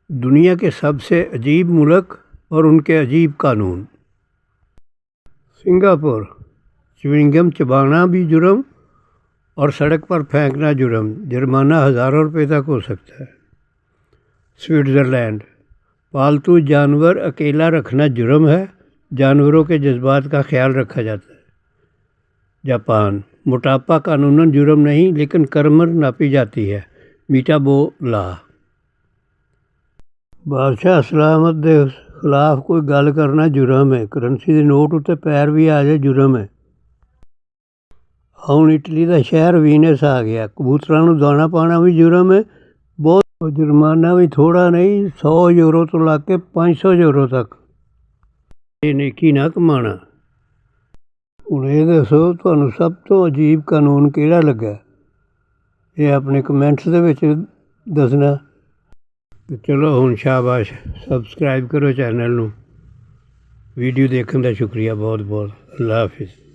दुनिया के सबसे अजीब मुल्क और उनके अजीब कानून। सिंगापुर, च्युइंगम चबाना भी जुर्म और सड़क पर फेंकना जुर्म, जुर्माना हज़ारों रुपये तक हो सकता है। स्विट्ज़रलैंड, पालतू जानवर अकेला रखना जुर्म है, जानवरों के जज्बात का ख्याल रखा जाता है। जापान, मोटापा कानूनन जुर्म नहीं लेकिन करमर नापी जाती है, मीटाबो ला। बादशाह सलामत के खिलाफ कोई गल करना जुर्म है, करंसी के नोट उत्ते पैर भी आ जाए जुर्म है। हुण इटली का शहर वीनस आ गया, कबूतरां नूं दाना पाना भी जुर्म है। बहुत जुर्माना भी थोड़ा नहीं, 100 यूरो तो ला के 500 यूरो तक। ये नेकी ना कमाना। हुण ये दसो तुहानूं सब तो अजीब कानून किहड़ा लग्गा? ये अपने कमेंट्स दे विच दसना। चलो हुण शाबाश, सबसक्राइब करो चैनल नूं। वीडियो देखने का शुक्रिया बहुत बहुत। अल्लाह हाफिज़।